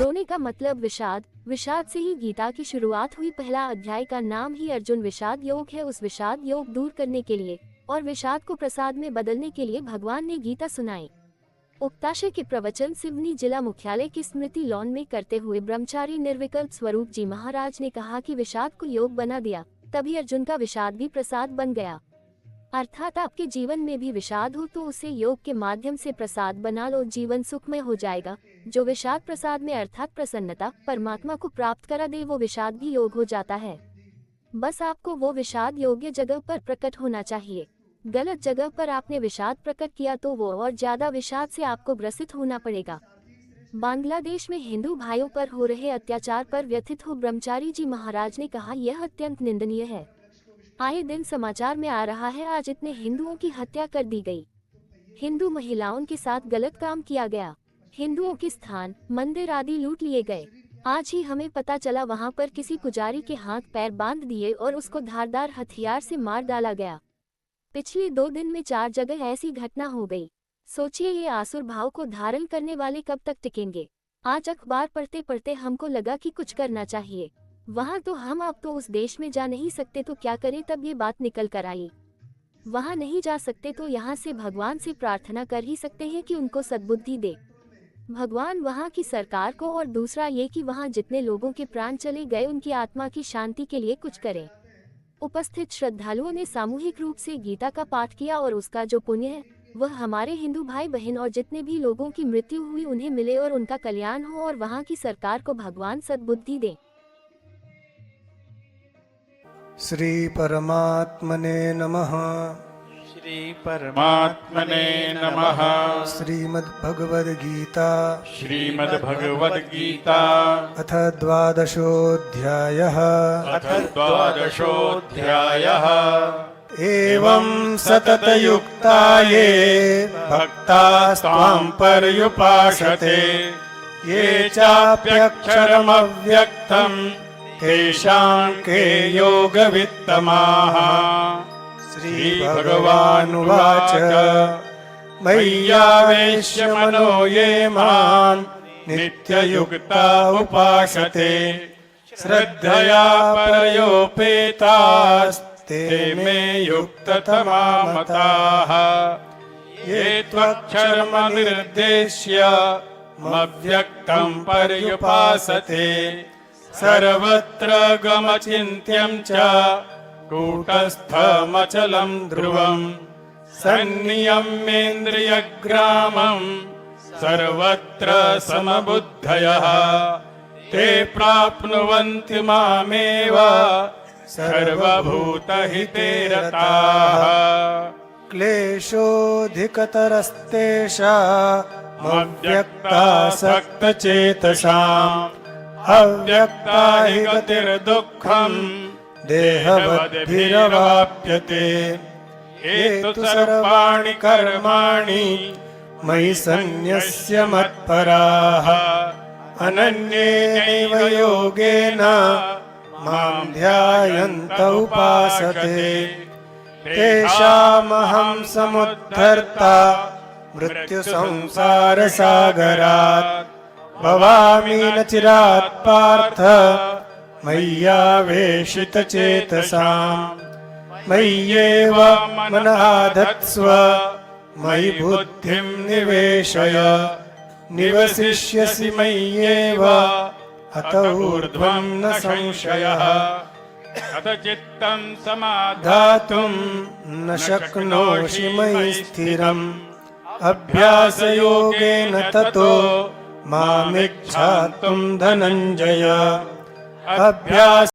रोने का मतलब विषाद। विषाद से ही गीता की शुरुआत हुई। पहला अध्याय का नाम ही अर्जुन विषाद योग है। उस विषाद योग दूर करने के लिए और विषाद को प्रसाद में बदलने के लिए भगवान ने गीता सुनाई। उक्ताशय के प्रवचन सिवनी जिला मुख्यालय की स्मृति लॉन में करते हुए ब्रह्मचारी निर्विकल्प स्वरूप जी महाराज ने कहा कि विषाद को योग बना दिया, तभी अर्जुन का विषाद भी प्रसाद बन गया। अर्थात आपके जीवन में भी विषाद हो तो उसे योग के माध्यम से प्रसाद बना लो, जीवन सुखमय हो जाएगा। जो विषाद प्रसाद में अर्थात प्रसन्नता परमात्मा को प्राप्त करा दे, वो विषाद भी योग हो जाता है। बस आपको वो विषाद योग्य जगह पर प्रकट होना चाहिए। गलत जगह पर आपने विषाद प्रकट किया तो वो और ज्यादा विषाद से आपको ग्रसित होना पड़ेगा। बांग्लादेश में हिंदू भाइयों पर हो रहे अत्याचार पर व्यथित हो ब्रह्मचारी जी महाराज ने कहा, यह अत्यंत निंदनीय है। आए दिन समाचार में आ रहा है, आज इतने हिंदुओं की हत्या कर दी गई, हिंदू महिलाओं के साथ गलत काम किया गया, हिंदुओं के स्थान मंदिर आदि लूट लिए गए। आज ही हमें पता चला वहां पर किसी पुजारी के हाथ पैर बांध दिए और उसको धारदार हथियार से मार डाला गया। पिछले 2 दिन में 4 जगह ऐसी घटना हो गई। सोचिए ये आसुर भाव को धारण करने वाले कब तक टिकेंगे। आज अखबार पढ़ते पढ़ते हमको लगा कि कुछ करना चाहिए। वहाँ तो हम अब तो उस देश में जा नहीं सकते तो क्या करें, तब ये बात निकल कर आई। वहाँ नहीं जा सकते तो यहाँ से भगवान से प्रार्थना कर ही सकते हैं कि उनको सद्बुद्धि दे भगवान वहाँ की सरकार को, और दूसरा ये कि वहाँ जितने लोगों के प्राण चले गए उनकी आत्मा की शांति के लिए कुछ करें। उपस्थित श्रद्धालुओं ने सामूहिक रूप से गीता का पाठ किया और उसका जो पुण्य है वह हमारे हिंदू भाई बहन और जितने भी लोगों की मृत्यु हुई उन्हें मिले और उनका कल्याण हो और वहाँ की सरकार को भगवान सद्बुद्धि दे। श्री परमात्मने नमः। श्री परमात्मने नमः। श्रीमद्भगवद्गीता श्रीमद्भगवद्गीता अथ द्वादशोऽध्यायः। अथ द्वादशोऽध्यायः। एवं सततयुक्ता ये भक्तास्त्वां पर्युपासते ये चाप्यक्षरमव्यक्तम् तेषां के योगवित्तमाः। श्रीभगवानुवाच मय्यावेश्य मनो ये मां नित्ययुक्ता उपासते श्रद्धया परयोपेतास्ते मे युक्ततमा मताः। ये त्वक्षरमनिर्देश्य मव्यक्तं पर्युपासते सर्वत्र गमचिन्त्यं च कूटस्थमचलं ध्रुवं सन्नियम्येन्द्रियग्रामं सर्वत्र समबुद्धयः ते प्राप्नुवन्ति मामेव सर्वभूतहिते रताः। क्लेशोऽधिकतरस्तेषामव्यक्तासक्तचेतसाम् अव्यक्ता हि गतिर्दुःखम् देहवद्भिरवाप्यते। एतु सर्वाणि कर्माणि मयि सन्न्यस्य मत्पराः अनन्येनैव योगेन मां ध्यायन्त उपासते तेषामहं समुद्धर्ता मृत्युसंसारसागरात् भवामि न चिरात् पार्थ मय्यावेशितचेतसाम्। मय्येव मनः धत्स्व मयि बुद्धिं निवेशय निवसिष्यसि मय्येव अत ऊर्ध्वं न संशयः। अथ चित्तं समाधातुं न शक्नोषि मयि स्थिरम् अभ्यासयोगेन ततो मामिच्छातुं धनञ्जय। अभ्यास